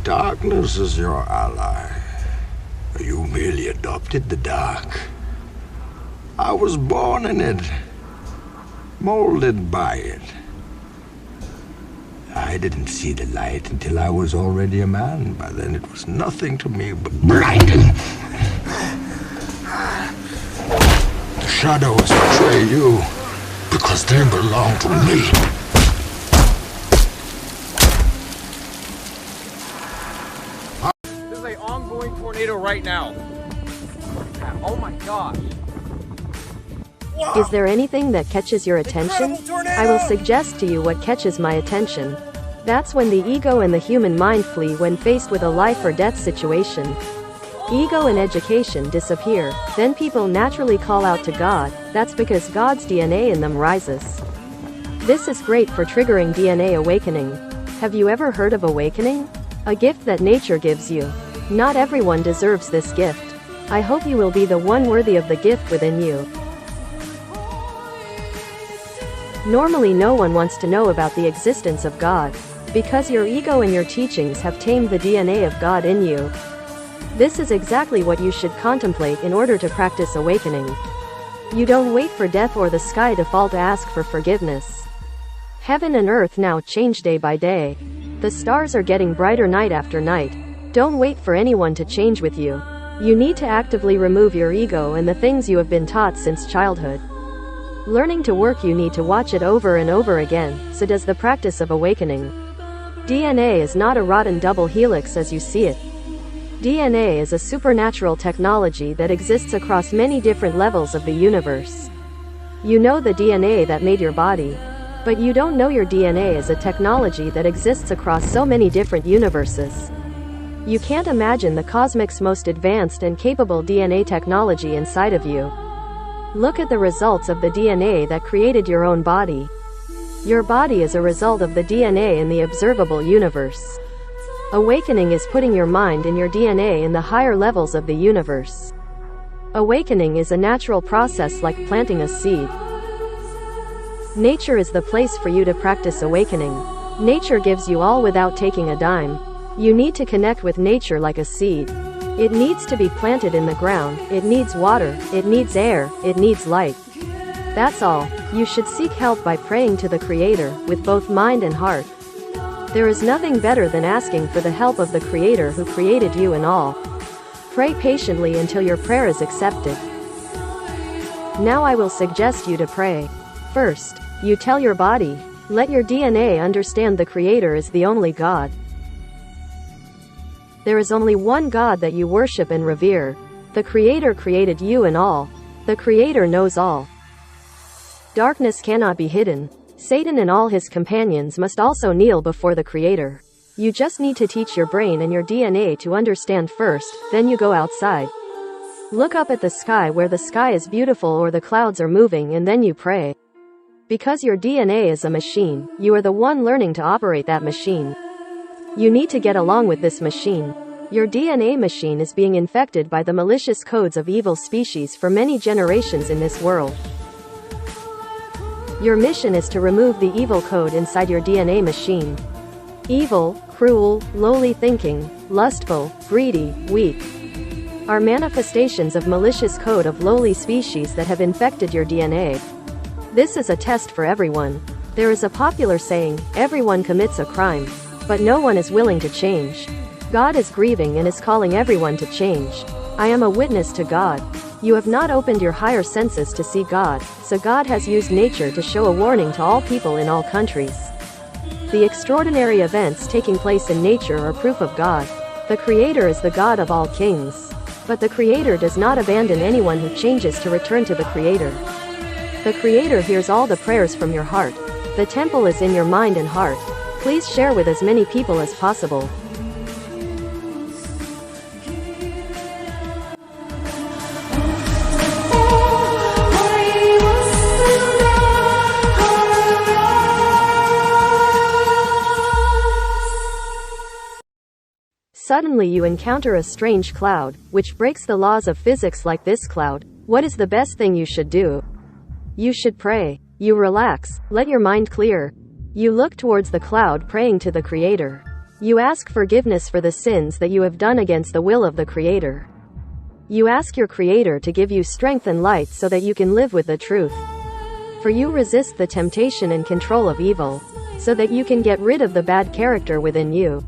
darkness as your ally. You merely adopted the dark. I was born in it, molded by it. I didn't see the light until I was already a man. By then it was nothing to me but blinding. The shadows betray you because they belong to me. This is an ongoing tornado right now. Oh my gosh. Is there anything that catches your attention? I will suggest to you what catches my attention. That's when the ego and the human mind flee when faced with a life or death situation. Ego and education disappear, then people naturally call out to God. That's because God's DNA in them rises. This is great for triggering DNA awakening. Have you ever heard of awakening? A gift that nature gives you. Not everyone deserves this gift. I hope you will be the one worthy of the gift within you. Normally no one wants to know about the existence of God, because your ego and your teachings have tamed the DNA of God in you. This is exactly what you should contemplate in order to practice awakening. You don't wait for death or the sky to fall to ask for forgiveness. Heaven and earth now change day by day. The stars are getting brighter night after night. Don't wait for anyone to change with you. You need to actively remove your ego and the things you have been taught since childhood. Learning to work, you need to watch it over and over again, so does the practice of awakening. DNA is not a rotten double helix as you see it. DNA is a supernatural technology that exists across many different levels of the universe. You know the DNA that made your body, but you don't know your DNA is a technology that exists across so many different universes. You can't imagine the cosmic's most advanced and capable DNA technology inside of you. Look at the results of the DNA that created your own body. Your body is a result of the DNA in the observable universe. Awakening is putting your mind and your DNA in the higher levels of the universe. Awakening is a natural process like planting a seed. Nature is the place for you to practice awakening. Nature gives you all without taking a dime. You need to connect with nature like a seed. It needs to be planted in the ground, it needs water, it needs air, it needs light. That's all. You should seek help by praying to the Creator, with both mind and heart. There is nothing better than asking for the help of the Creator who created you and all. Pray patiently until your prayer is accepted. Now I will suggest you to pray. First, you tell your body, let your DNA understand the Creator is the only God. There is only one God that you worship and revere. The Creator created you and all. The Creator knows all. Darkness cannot be hidden. Satan and all his companions must also kneel before the Creator. You just need to teach your brain and your DNA to understand first, then you go outside. Look up at the sky where the sky is beautiful or the clouds are moving, and then you pray. Because your DNA is a machine, you are the one learning to operate that machine. You need to get along with this machine. Your DNA machine is being infected by the malicious codes of evil species for many generations in this world. Your mission is to remove the evil code inside your DNA machine. Evil, cruel, lowly thinking, lustful, greedy, weak are manifestations of malicious code of lowly species that have infected your DNA. This is a test for everyone. There is a popular saying, everyone commits a crime, but no one is willing to change. God is grieving and is calling everyone to change. I am a witness to God. You have not opened your higher senses to see God, so God has used nature to show a warning to all people in all countries. The extraordinary events taking place in nature are proof of God. The Creator is the God of all kings. But the Creator does not abandon anyone who changes to return to the Creator. The Creator hears all the prayers from your heart. The temple is in your mind and heart. Please share with as many people as possible. Suddenly you encounter a strange cloud, which breaks the laws of physics like this cloud. What is the best thing you should do? You should pray. You relax, let your mind clear. You look towards the cloud praying to the Creator. You ask forgiveness for the sins that you have done against the will of the Creator. You ask your Creator to give you strength and light so that you can live with the truth. For you resist the temptation and control of evil, so that you can get rid of the bad character within you.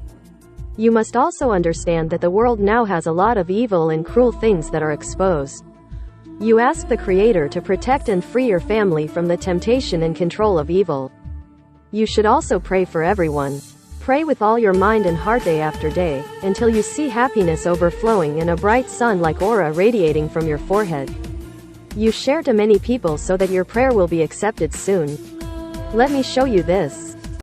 You must also understand that the world now has a lot of evil and cruel things that are exposed. You ask the Creator to protect and free your family from the temptation and control of evil. You should also pray for everyone. Pray with all your mind and heart day after day, until you see happiness overflowing and a bright sun-like aura radiating from your forehead. You share to many people so that your prayer will be accepted soon. Let me show you this.